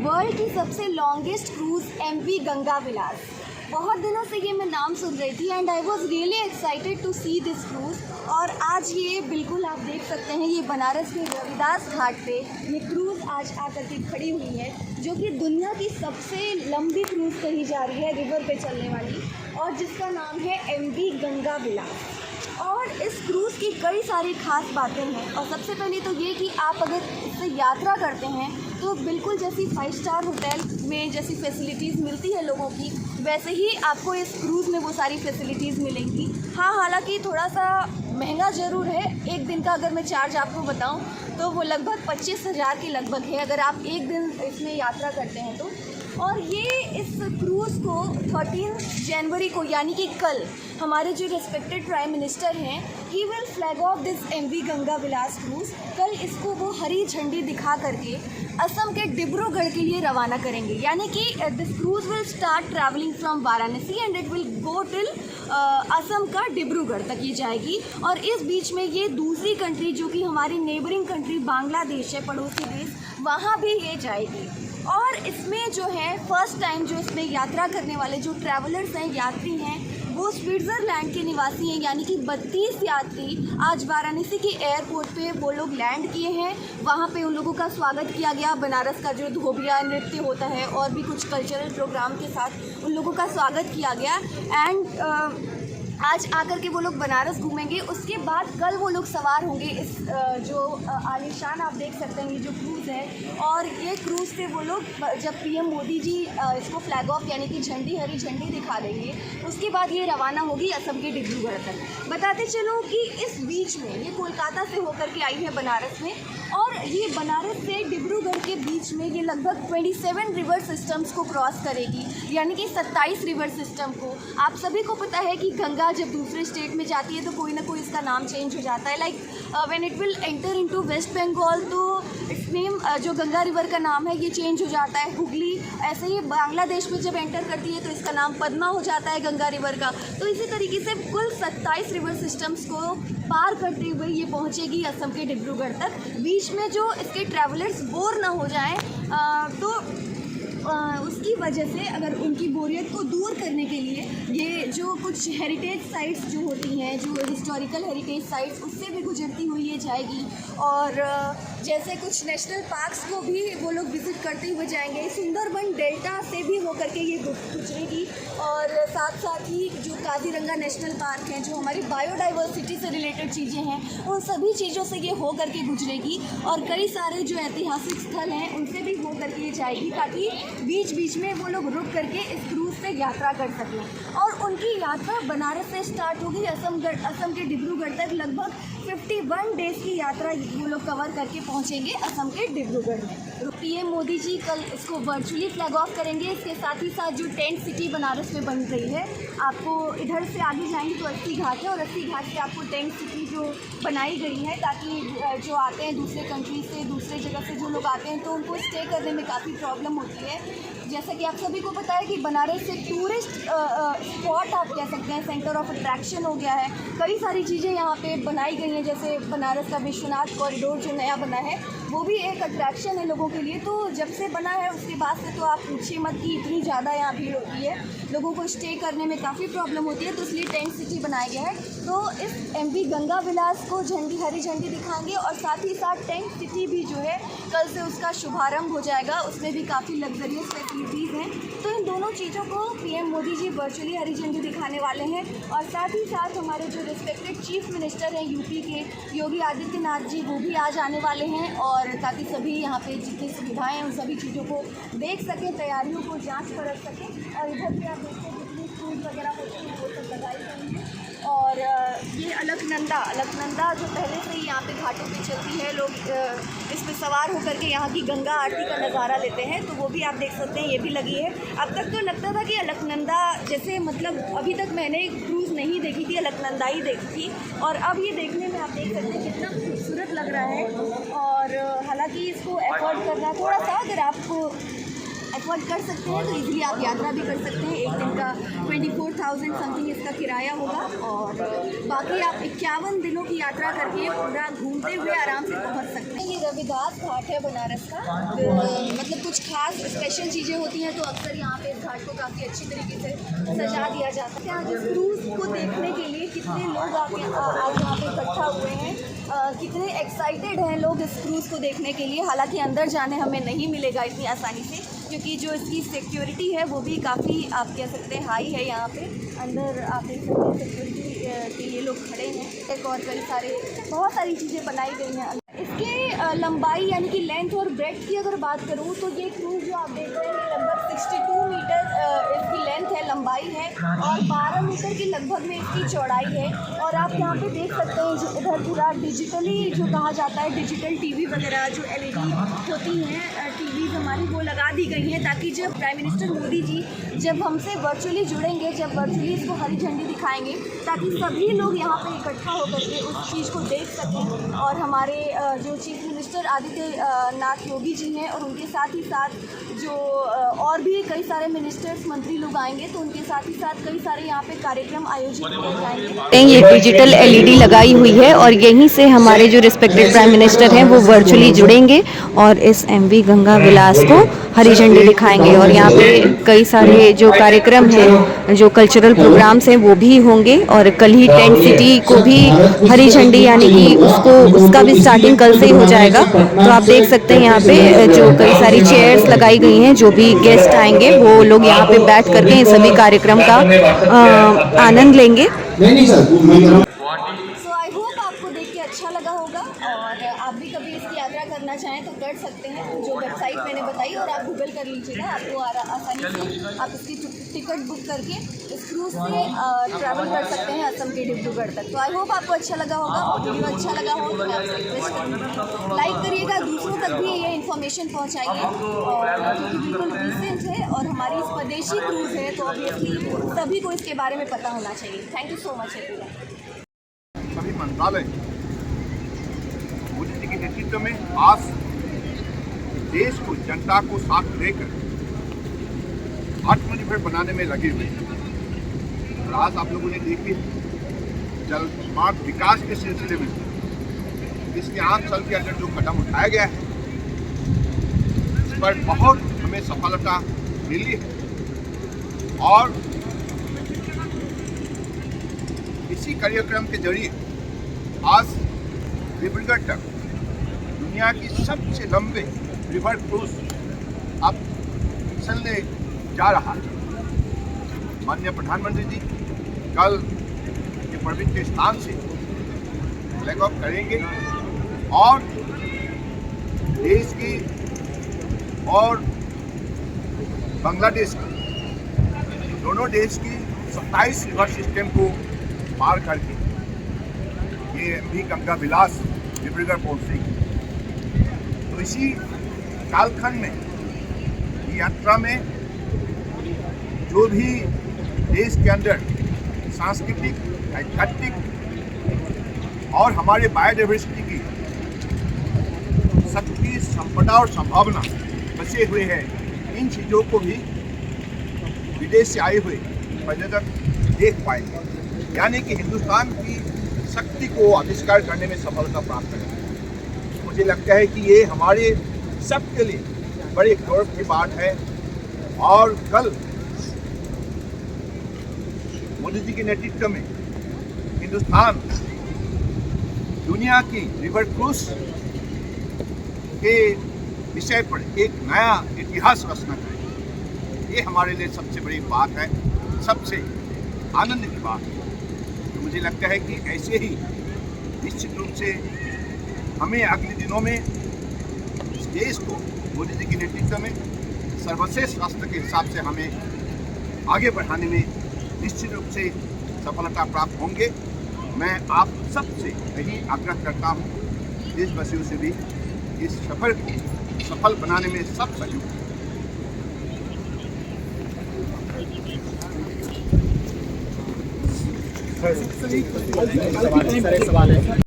World की सबसे longest cruise MV Ganga Vilas. बहुत दिनों से ये मैं नाम सुन रही थी and I was really excited to see this cruise. और आज ये बिल्कुल आप देख सकते हैं, ये बनारस के रविदास घाट पे ये क्रूज़ आज आकर के खड़ी हुई है, जो कि दुनिया की सबसे लंबी क्रूज़ कही जा रही है रिवर पे चलने वाली, और जिसका नाम है एमवी गंगा विलास। और इस क्रूज़ की कई सारी ख़ास बातें हैं, और सबसे पहले तो ये कि आप अगर इससे यात्रा करते हैं तो बिल्कुल जैसी 5 स्टार होटल में जैसी फैसिलिटीज़ मिलती है लोगों की, वैसे ही आपको इस क्रूज़ में वो सारी फैसिलिटीज़ मिलेंगी। हाँ, हालांकि थोड़ा सा महंगा ज़रूर है। एक दिन का अगर मैं चार्ज आपको बताऊं तो वो लगभग 25,000 के लगभग है अगर आप एक दिन इसमें यात्रा करते हैं तो। और ये इस क्रूज़ को 13 जनवरी को यानी कि कल हमारे जो रिस्पेक्टेड प्राइम मिनिस्टर हैं, he will flag off this MV Ganga Vilas cruise. कल इसको वो हरी झंडी दिखा करके असम के डिब्रूगढ़ के लिए रवाना करेंगे, यानी कि this cruise will start travelling from Varanasi and it will go till Assam का डिब्रूगढ़ तक ये जाएगी। और इस बीच में ये दूसरी कंट्री जो कि हमारी नेबरिंग कंट्री बांग्लादेश है, पड़ोसी देश, वहाँ भी ये जाएगी। और इसमें जो है फर्स्ट टाइम जो इसमें यात्रा करने वाले जो ट्रैवलर्स हैं, यात्री हैं, वो स्विट्ज़रलैंड के निवासी हैं, यानी कि 32 यात्री आज वाराणसी के एयरपोर्ट पे वो लोग लैंड किए हैं। वहाँ पे उन लोगों का स्वागत किया गया, बनारस का जो धोबिया नृत्य होता है और भी कुछ कल्चरल प्रोग्राम के साथ उन लोगों का स्वागत किया गया। एंड आज आकर के वो लोग बनारस घूमेंगे। उसके बाद कल वो लोग सवार होंगे इस जो आलीशान आप देख सकते हैं ये जो क्रूज़ है, और ये क्रूज़ से वो लोग जब पीएम मोदी जी इसको फ्लैग ऑफ यानी कि झंडी, हरी झंडी दिखा देंगे, उसके बाद ये रवाना होगी असम के डिब्रूगढ़ तक। बताते चलो कि इस बीच में ये कोलकाता से होकर के आई है बनारस में, और ये बनारस से डिब्रूगढ़ के बीच में ये लगभग 27 रिवर सिस्टम्स को क्रॉस करेगी, यानी कि 27 रिवर सिस्टम को। आप सभी को पता है कि गंगा जब दूसरे स्टेट में जाती है तो कोई ना कोई इसका नाम चेंज हो जाता है। Like when it will enter into West Bengal तो इट्स नेम जो गंगा रिवर का नाम है ये चेंज हो जाता है, हुगली। ऐसे ही बांग्लादेश में जब एंटर करती है तो इसका नाम पद्मा हो जाता है गंगा रिवर का। तो इसी तरीके से कुल 27 रिवर सिस्टम्स को पार करते हुए ये पहुँचेगी असम के डिब्रूगढ़ तक। बीच में जो इसके ट्रैवलर्स बोर ना हो जाएं तो उसकी वजह से अगर उनकी बोरियत को दूर करने के लिए ये जो कुछ हेरिटेज साइट्स जो होती हैं, जो हिस्टोरिकल हेरिटेज साइट्स, उससे भी गुजरती हुई ये जाएगी। और जैसे कुछ नेशनल पार्क्स को भी वो लोग विज़िट करते हुए जाएंगे। सुंदरबन डेल्टा से भी होकर के ये गुजरेगी, और साथ साथ ही जो काजीरंगा नेशनल पार्क है, जो हमारी बायोडाइवर्सिटी से रिलेटेड चीज़ें हैं, उन सभी चीज़ों से ये हो करके गुजरेगी। और कई सारे जो ऐतिहासिक स्थल हैं उनसे भी हो करके ये जाएगी, ताकि बीच बीच में वो लोग रुक करके इस क्रूज़ से यात्रा कर सकें। और उनकी यात्रा बनारस से स्टार्ट होगी असम के डिब्रूगढ़ तक। लगभग 51 डेज़ की यात्रा वो लोग कवर करके पहुंचेंगे असम के डिब्रूगढ़ में। पीएम मोदी जी कल इसको वर्चुअली फ्लैग ऑफ करेंगे। इसके साथ ही साथ जो टेंट सिटी बनारस में बन रही है, आपको इधर से आगे जाएंगे तो अस्सी घाट है, और अस्सी घाट से आपको टेंट सिटी जो बनाई गई है, ताकि जो आते हैं दूसरे कंट्री से, दूसरे जगह से जो लोग आते हैं तो उनको स्टे करने में काफ़ी प्रॉब्लम होती है। जैसा कि आप सभी को पता है कि बनारस एक टूरिस्ट स्पॉट आप कह सकते हैं, सेंटर ऑफ अट्रैक्शन हो गया है। कई सारी चीज़ें यहाँ पे बनाई गई हैं, जैसे बनारस का विश्वनाथ कॉरिडोर जो नया बना है वो भी एक अट्रैक्शन है लोगों के लिए। तो जब से बना है उसके बाद से तो आप पूछिए मत कि इतनी ज़्यादा यहाँ भीड़ होती है, लोगों को स्टे करने में काफ़ी प्रॉब्लम होती है, तो इसलिए टेंट सिटी बनाया गया है। तो इस एमवी गंगा विलास को झंडी, हरी झंडी दिखाएंगे, और साथ ही साथ टेंट सिटी भी जो है कल से उसका शुभारंभ हो जाएगा। उसमें भी काफ़ी लग्जरियस फैसिलिटीज़ हैं। तो इन दोनों चीज़ों को पीएम मोदी जी वर्चुअली हरी झंडी दिखाने वाले हैं। और साथ ही साथ हमारे जो रिस्पेक्टेड चीफ मिनिस्टर हैं यूपी के, योगी आदित्यनाथ जी, वो भी आज आने वाले हैं, और ताकि सभी यहाँ पे जितनी सुविधाएं हैं उन सभी चीज़ों को देख सकें, तैयारियों को जांच परख सकें। और इधर पे आप देखते हैं जितनी स्कूल वगैरह होती हैं वो सब लगाई गई हैं। और ये अलकनंदा जो पहले से ही यहाँ पे घाटों पे चलती है, लोग इस पे सवार होकर के यहाँ की गंगा आरती का नज़ारा लेते हैं, तो वो भी आप देख सकते हैं, ये भी लगी है। अब तक तो लगता था कि अलकनंदा जैसे, मतलब अभी तक मैंने क्रूज़ नहीं देखी थी, अलकनंदा ही देखी थी, और अब ये देखने में आप देख सकते हैं कितना खूबसूरत लग रहा है। और हालांकि इसको एफोर्ड करना थोड़ा सा, अगर आपको अफोर्ड कर सकते हैं तो इजीली आप यात्रा भी कर सकते हैं। एक दिन का 24,000 समथिंग इसका किराया होगा और बाकी आप 51 दिनों की यात्रा करके पूरा घूमते हुए आराम से पहुंच सकते हैं। ये रविदास घाट है बनारस का। मतलब कुछ खास स्पेशल चीज़ें होती हैं तो अक्सर यहाँ पे इस घाट को काफ़ी अच्छी तरीके से सजा दिया जाता है। आज इस क्रूज़ को देखने के लिए कितने लोग आज यहाँ पे इकट्ठा हुए हैं, कितने एक्साइटेड हैं लोग इस क्रूज़ को देखने के लिए। हालांकि अंदर जाने हमें नहीं मिलेगा इतनी आसानी से, क्योंकि जो इसकी सिक्योरिटी है वो भी काफ़ी आप कह सकते हैं हाई है। यहाँ पे अंदर आप देख सकते हैं सिक्योरिटी के लिए लोग खड़े हैं। एक और बहुत सारी चीज़ें बनाई गई हैं। इसके लंबाई यानी कि लेंथ और ब्रेड्थ की अगर बात करूँ तो ये क्रूज़ जो आप देख रहे हैं ये लगभग 62 मीटर इसकी लेंथ है, लंबाई है, और 12 मीटर की लगभग में इसकी चौड़ाई है। और आप यहाँ पे देख सकते हैं इधर पूरा डिजिटली जो कहा जाता है, डिजिटल टीवी वगैरह जो LED होती हैं टीवी हमारी, वो लगा दी गई हैं ताकि जब प्राइम मिनिस्टर मोदी जी जब हमसे वर्चुअली जुड़ेंगे, जब वर्चुअली इसको हरी झंडी दिखाएंगे, ताकि सभी लोग यहाँ पे इकट्ठा होकर के उस चीज़ को देख सकें। और हमारे जो चीफ मिनिस्टर आदित्यनाथ योगी जी हैं और उनके साथ ही साथ जो और भी कई सारे मिनिस्टर्स मंत्री लोग आएंगे, तो उनके साथ ही साथ कई सारे यहाँ पे कार्यक्रम आयोजित किए जाएंगे। ये डिजिटल LED लगाई हुई है और यहीं से हमारे जो रिस्पेक्टेड प्राइम मिनिस्टर हैं वो वर्चुअली जुड़ेंगे और इस MV गंगा विलास को हरी झंडी दिखाएंगे। और यहाँ पे कई सारे जो कार्यक्रम हैं, जो कल्चरल प्रोग्राम्स हैं वो भी होंगे। और कल ही टेंट सिटी को भी हरी झंडी यानी कि उसका भी स्टार्टिंग कल से ही हो जाएगा। तो आप देख सकते हैं यहाँ पे जो कई सारी चेयर्स लगाई गई हैं, जो भी गेस्ट आएंगे वो लोग यहाँ पे बैठ करके इन सभी कार्यक्रम का आनंद लेंगे। सो आई होप आपको देख के अच्छा लगा होगा और आप भी कभी इसकी यात्रा करना चाहें तो कर सकते हैं। जो वेबसाइट मैंने बताई और आप गूगल कर लीजिएगा, आपको आसानी से आप इसकी टिकट बुक करके इस क्रूज से ट्रैवल कर सकते हैं असम के डिब्रूगढ़ तक। तो आई होप आपको अच्छा लगा होगा। वीडियो अच्छा लगा हो तो मैं आपसे रिक्वेस्ट करूँगी लाइक करिएगा, दूसरों तक भी ये इन्फॉर्मेशन पहुँचाइए, और क्योंकि बिल्कुल रिसेंट है और हमारी स्वदेशी क्रूज़ है तो ऑब्वियसली सभी को इसके बारे में पता होना चाहिए। Thank you so much everyone. सभी मंत्रालय मोदी जी के नेतृत्व में आज देश को, जनता को साथ लेकर आत्मनिर्भर बनाने में लगे हुए हैं। और आज आप लोगों ने देखे जल मार्ग विकास के सिलसिले में इसके 8 साल के अंदर जो कदम उठाया गया है, इस पर बहुत हमें सफलता मिली है। और इसी कार्यक्रम के जरिए आज डिब्रूगढ़ तक दुनिया की सबसे लंबे रिवर क्रूज अब चलने जा रहा है। माननीय प्रधानमंत्री जी कल ये पवित्र स्थान से फ्लैग ऑफ करेंगे और देश की और बांग्लादेश की, दोनों देश की 27 रिवर सिस्टम को पार करके ये MV गंगा विलास डिब्रूगढ़ पहुंचेगी। तो इसी कालखंड में ये यात्रा में जो भी देश के अंदर सांस्कृतिक, आध्यात्मिक और हमारे बायोडाइवर्सिटी की शक्ति, संपदा और संभावना बचे हुए हैं, इन चीज़ों को भी विदेश से आए हुए पर्यटक देख पाएंगे। यानी कि हिंदुस्तान की शक्ति को आविष्कार करने में सफलता प्राप्त करेंगे। मुझे लगता है कि ये हमारे सबके लिए बड़े गौरव की बात है। और कल मोदी जी के नेतृत्व में हिंदुस्तान दुनिया की रिवर क्रूज के विषय पर एक नया इतिहास रचना करेगा। ये हमारे लिए सबसे बड़ी बात है, सबसे आनंद की बात है। तो मुझे लगता है कि ऐसे ही निश्चित रूप से हमें अगले दिनों में इस देश को मोदी जी के नेतृत्व में सर्वश्रेष्ठ राष्ट्र के हिसाब से हमें आगे बढ़ाने में निश्चित रूप से सफलता प्राप्त होंगे। मैं आप सबसे यही आग्रह करता हूँ, देशवासियों से भी, इस सफर को सफल बनाने में सब सहयोग।